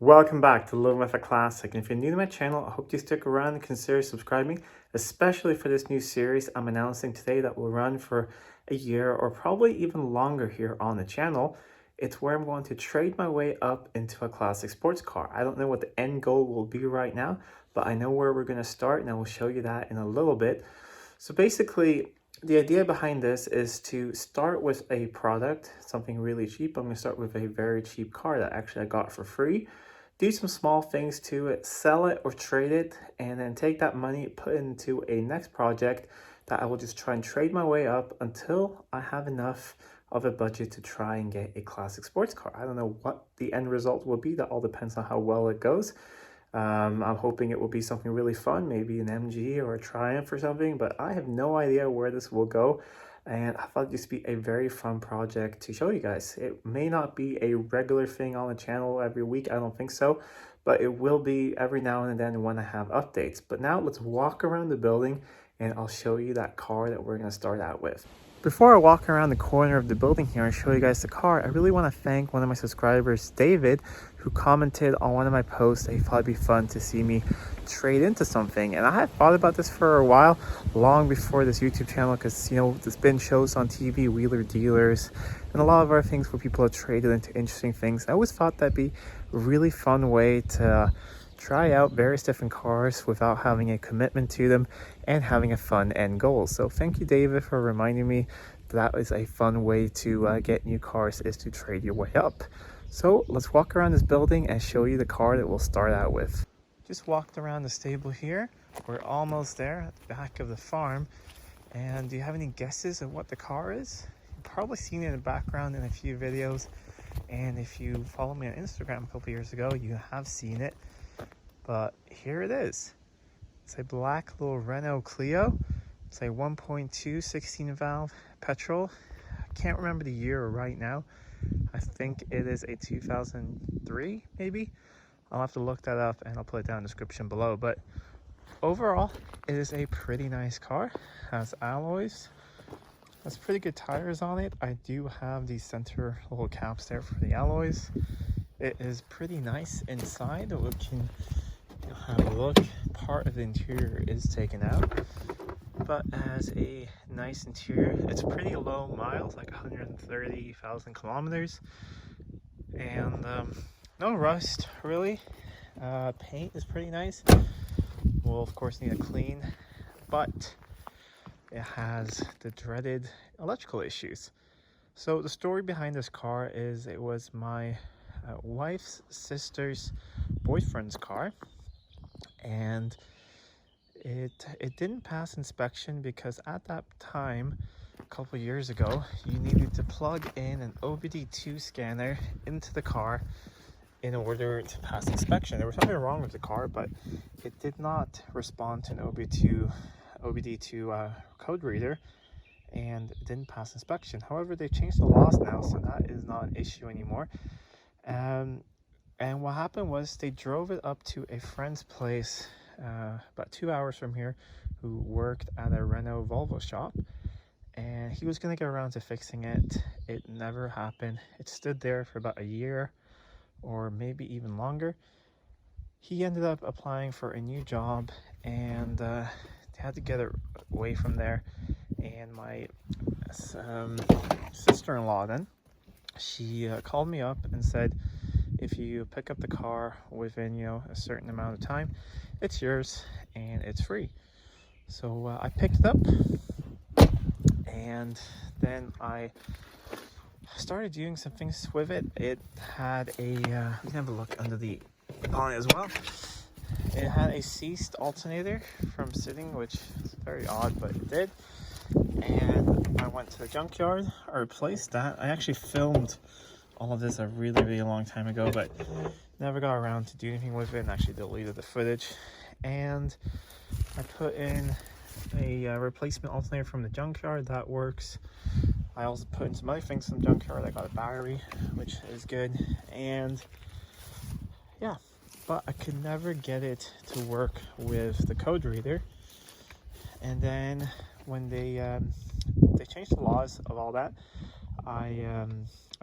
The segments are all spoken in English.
Welcome back to Living with a Classic. And if you're new to my channel, I hope you stick around and consider subscribing, especially for this new series I'm announcing today that will run for a year or probably even longer here on the channel. It's where I'm going to trade my way up into a classic sports car. I don't know what the end goal will be right now, but I know where we're going to start, and I will show you that in a little bit. So basically, the idea behind this is to start with a product, something really cheap. I'm going to start with a very cheap car that actually I got for free. Do some small things to it, sell it or trade it, and then take that money, put it into a next project that I will just try and trade my way up until I have enough of a budget to try and get a classic sports car. I don't know what the end result will be. That all depends on how well it goes. I'm hoping it will be something really fun, maybe an MG or a Triumph or something, but I have no idea where this will go. And I thought this would be a very fun project to show you guys. It may not be a regular thing on the channel every week, I don't think so, but it will be every now and then when I have updates. But now let's walk around the building and I'll show you that car that we're going to start out with. Before I walk around the corner of the building here and show you guys the car, I really want to thank one of my subscribers, David, who commented on one of my posts that he thought it'd be fun to see me trade into something. And I had thought about this for a while, long before this YouTube channel, because, you know, there's been shows on TV, Wheeler Dealers, and a lot of other things where people have traded into interesting things. I always thought that'd be a really fun way to try out various different cars without having a commitment to them and having a fun end goal. So thank you, David, for reminding me that is a fun way to get new cars, is to trade your way up. So let's walk around this building and show you the car that we'll start out with. Just walked around the stable here. We're almost there at the back of the farm. And do you have any guesses of what the car is? You've probably seen it in the background in a few videos. And if you followed me on Instagram a couple years ago, you have seen it. But here it is. It's a black little Renault Clio. It's a 1.2 16 valve petrol. I can't remember the year right now. I think it is a 2003 maybe. I'll have to look that up and I'll put it down in the description below. But overall, it is a pretty nice car. Has alloys. Has pretty good tires on it. I do have the center little caps there for the alloys. It is pretty nice inside. We can have a look. Part of the interior is taken out, but as a nice interior. It's pretty low miles, like 130,000 kilometers, and no rust really. Paint is pretty nice. We'll of course need a clean, but it has the dreaded electrical issues. So the story behind this car is it was my wife's sister's boyfriend's car, and it didn't pass inspection because at that time, a couple years ago, you needed to plug in an OBD2 scanner into the car in order to pass inspection. There was something wrong with the car, but it did not respond to an OBD2 code reader, and it didn't pass inspection. However, they changed the laws now, so that is not an issue anymore. And what happened was they drove it up to a friend's place about 2 hours from here, who worked at a Renault Volvo shop, and he was going to get around to fixing it. It never happened. It stood there for about a year or maybe even longer. He ended up applying for a new job, and they had to get it away from there. And my sister-in-law then, she called me up and said, if you pick up the car within, you know, a certain amount of time, it's yours and it's free. So I picked it up, and then I started doing some things with it. It had a, you can have a look under the bonnet as well. It had a seized alternator from sitting, which is very odd, but it did. And I went to the junkyard, I replaced that. I actually filmed all of this a really long time ago, but never got around to do anything with it, and actually deleted the footage. And I put in a replacement alternator from the junkyard. That works. I also put in some other things from the junkyard. I got a battery, which is good. And yeah, but I could never get it to work with the code reader. And then when they changed the laws of all that, I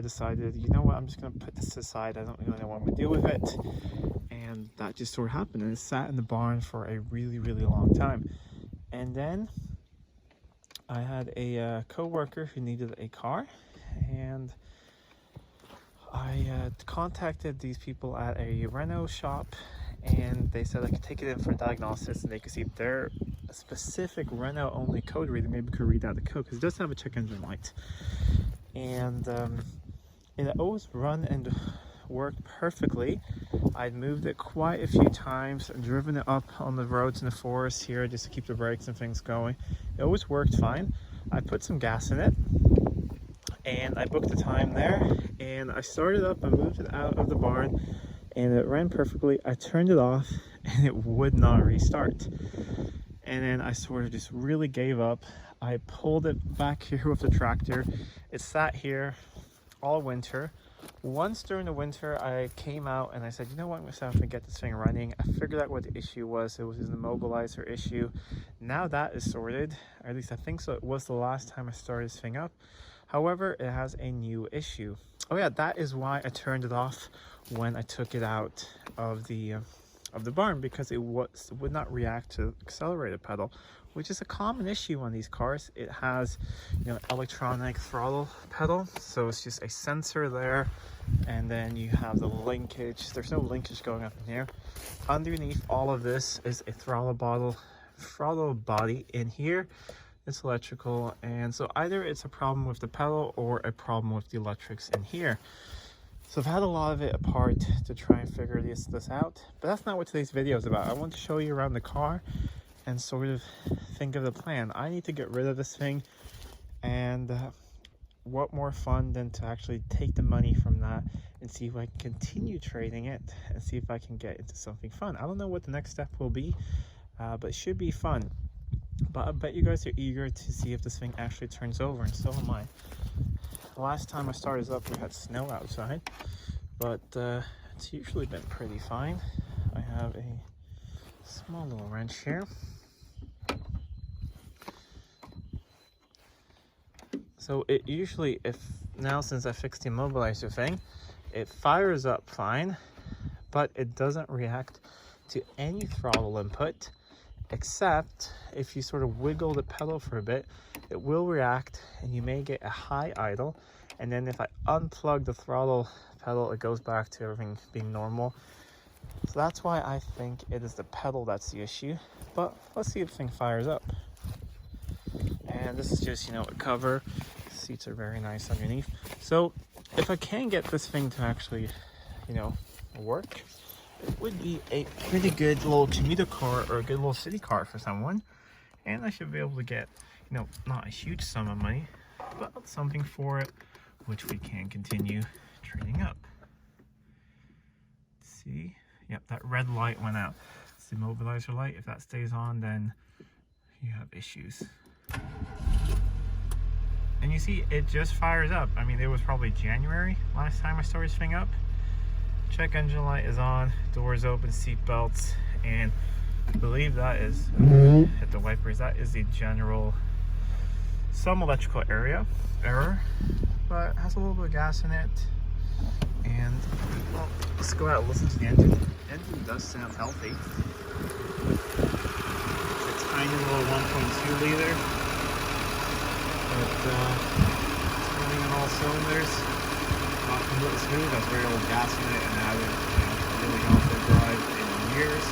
decided, you know what, I'm just gonna put this aside. I don't really know what I'm gonna do with it, and that just sort of happened, and it sat in the barn for a really long time. And then I had a co-worker who needed a car, and I contacted these people at a Renault shop, and they said I could take it in for diagnosis and they could see if their specific Renault only code reader maybe could read out the code, because it does have a check engine light. And it always run and worked perfectly. I'd moved it quite a few times and driven it up on the roads in the forest here just to keep the brakes and things going. It always worked fine. I put some gas in it and I booked the time there, and I started up, I moved it out of the barn, and it ran perfectly. I turned it off and it would not restart. And then I sort of just really gave up. I pulled it back here with the tractor. It sat here all winter. Once during the winter, I came out and I said, you know what, I'm going to get this thing running. I figured out what the issue was. It was an immobilizer issue. Now that is sorted, or at least I think so. It was the last time I started this thing up. However, it has a new issue. Oh yeah, that is why I turned it off when I took it out of the barn, because it would not react to the accelerator pedal, which is a common issue on these cars. It has, you know, electronic throttle pedal, so it's just a sensor there, and then you have the linkage. There's no linkage going up in here. Underneath all of this is a throttle body in here. It's electrical, and so either it's a problem with the pedal or a problem with the electrics in here. So I've had a lot of it apart to try and figure this out, but that's not what today's video is about. I want to show you around the car and sort of think of the plan. I need to get rid of this thing, and what more fun than to actually take the money from that and see if I can continue trading it and see if I can get into something fun. I don't know what the next step will be, but it should be fun. But I bet you guys are eager to see if this thing actually turns over, and so am I. The last time I started this up, we had snow outside, but it's usually been pretty fine. I have a small little wrench here. So it usually, now since I fixed the immobilizer thing, it fires up fine, but it doesn't react to any throttle input, except if you sort of wiggle the pedal for a bit, it will react and you may get a high idle. And then if I unplug the throttle pedal, it goes back to everything being normal. So that's why I think it is the pedal that's the issue. But let's see if the thing fires up. And this is just, you know, a cover. The seats are very nice underneath. So if I can get this thing to actually, you know, work, it would be a pretty good little commuter car or a good little city car for someone. And I should be able to get, you know, not a huge sum of money, but something for it, which we can continue trading up. See? Yep, that red light went out. It's the immobilizer light. If that stays on, then you have issues. And you see, it just fires up. I mean, it was probably January last time I started this thing up. Check engine light is on, doors open, seat belts, and I believe that is, hit the wipers, that is the general, some electrical error, but it has a little bit of gas in it. And well, let's go out and listen to the engine. The engine does sound healthy. It's a tiny little 1.2 liter, but it's running on all cylinders. Not completely smooth, has very little gas in it, and I haven't, you know, really gone for a drive in years.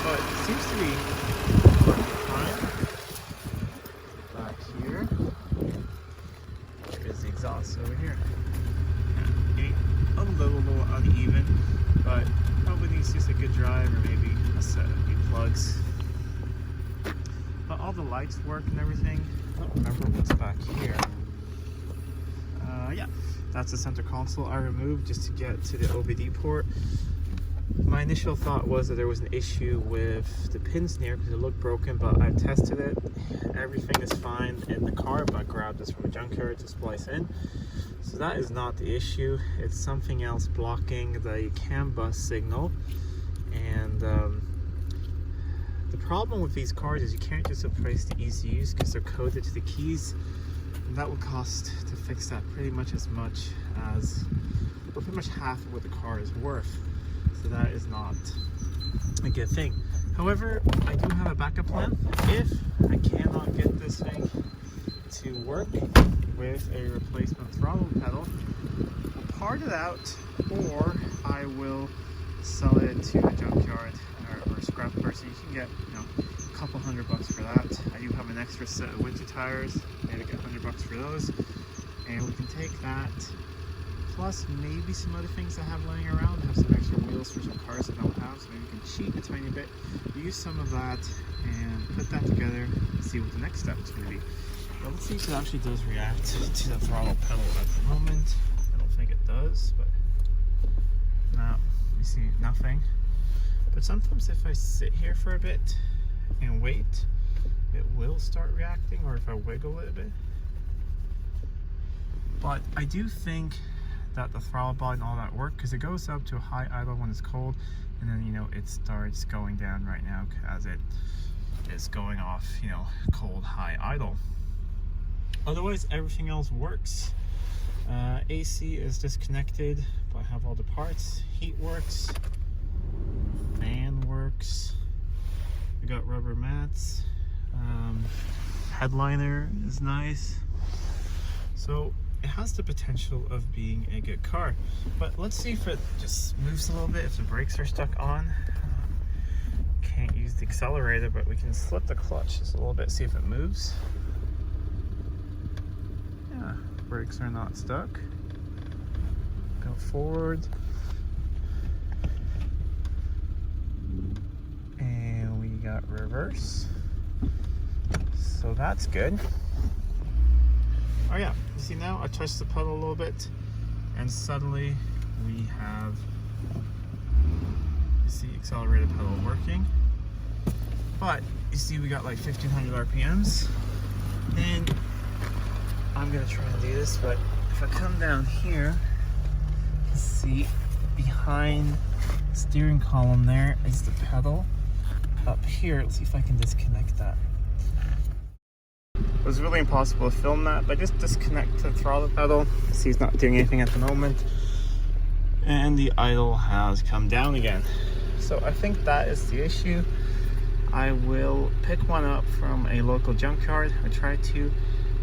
But it seems to be working fine. Back here, there is the exhaust over here. A little uneven, but probably needs just a good drive or maybe a set of new plugs. But all the lights work and everything. I don't remember what's back here. Yeah, that's the center console I removed just to get to the OBD port. My initial thought was that there was an issue with the pins near because it looked broken, but I tested it. Everything is fine in the car, but I grabbed this from a junkyard to splice in. So that is not the issue. It's something else blocking the CAN bus signal. And the problem with these cars is you can't just replace the ECUs because they're coded to the keys. And that will cost to fix that pretty much as much as, well, pretty much half of what the car is worth. So that is not a good thing. However, I do have a backup plan. If I cannot get this thing to work with a replacement throttle pedal, I'll part it out, or I will sell it to a junkyard or scrapper, so you can get, you know, a couple $100 for that. I do have an extra set of winter tires, maybe get $100 for those, and we can take that plus maybe some other things I have laying around. I have some extra wheels for some cars I don't have, so maybe we can cheat a tiny bit, use some of that and put that together and see what the next step is going to be. But let's see if it actually does react to the throttle pedal at the moment. I don't think it does, but no, you see nothing. But sometimes if I sit here for a bit and wait, it will start reacting, or if I wiggle a little bit. But I do think that the throttle body and all that work, because it goes up to a high idle when it's cold, and then, you know, it starts going down right now as it is going off, you know, cold high idle. Otherwise everything else works. AC is disconnected, but I have all the parts. Heat works, fan works, we got rubber mats, headliner is nice, so it has the potential of being a good car. But let's see if it just moves a little bit, if the brakes are stuck on. Can't use the accelerator, but we can slip the clutch just a little bit, see if it moves. Yeah, brakes are not stuck. Go forward. And we got reverse. So that's good. Oh yeah, you see now I touched the pedal a little bit and suddenly we have, you see, accelerated pedal working. But you see we got like 1500 RPMs, and I'm gonna try and do this, but if I come down here, see behind the steering column there is the pedal. Up here, let's see if I can disconnect that. It was really impossible to film that, but just disconnect the throttle pedal. See, it's not doing anything at the moment, and the idle has come down again. So I think that is the issue. I will pick one up from a local junkyard. I try to,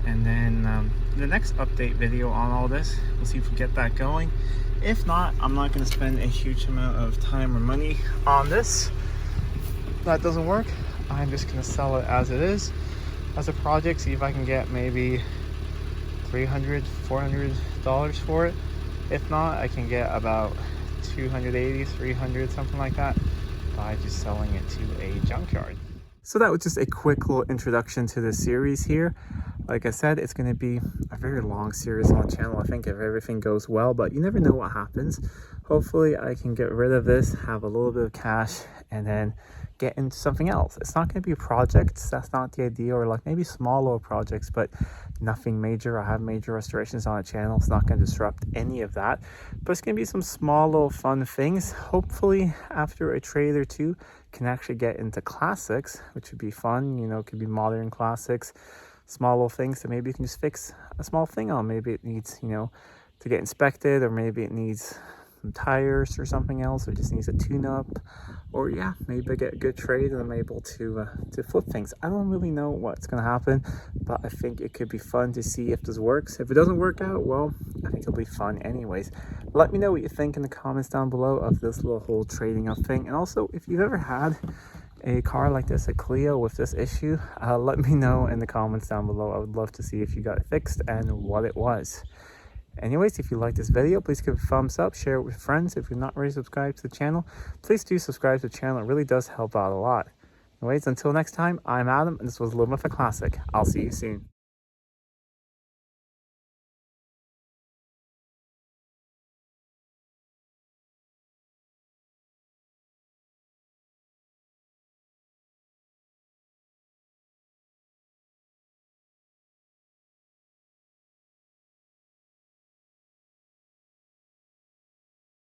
and then the next update video on all this, we'll see if we get that going. If not, I'm not going to spend a huge amount of time or money on this. If that doesn't work, I'm just going to sell it as it is, as a project, see if I can get maybe $300, $400 for it. If not, I can get about $280, $300, something like that, by just selling it to a junkyard. So that was just a quick little introduction to the series here. Like I said, it's going to be a very long series on the channel, I think, if everything goes well, but you never know what happens. Hopefully I can get rid of this, have a little bit of cash, and then get into something else. It's not going to be projects, that's not the idea, or like maybe small little projects, but nothing major. I have major restorations on the channel. It's not going to disrupt any of that, but it's going to be some small little fun things. Hopefully after a trade or two can actually get into classics, which would be fun. You know, it could be modern classics, small little things that maybe you can just fix a small thing on. Maybe it needs, you know, to get inspected, or maybe it needs some tires or something else, or just needs a tune-up, or yeah, maybe I get a good trade and I'm able to flip things. I don't really know what's going to happen, but I think it could be fun to see if this works. If it doesn't work out, well, I think it'll be fun anyways. Let me know what you think in the comments down below of this little whole trading up thing. And also, if you've ever had a car like this, a Clio with this issue, let me know in the comments down below. I would love to see if you got it fixed and what it was. Anyways, if you like this video, please give it a thumbs up, share it with friends. If you're not already subscribed to the channel, please do subscribe to the channel. It really does help out a lot. Anyways, until next time, I'm Adam, and this was Living with a Classic. I'll see you soon.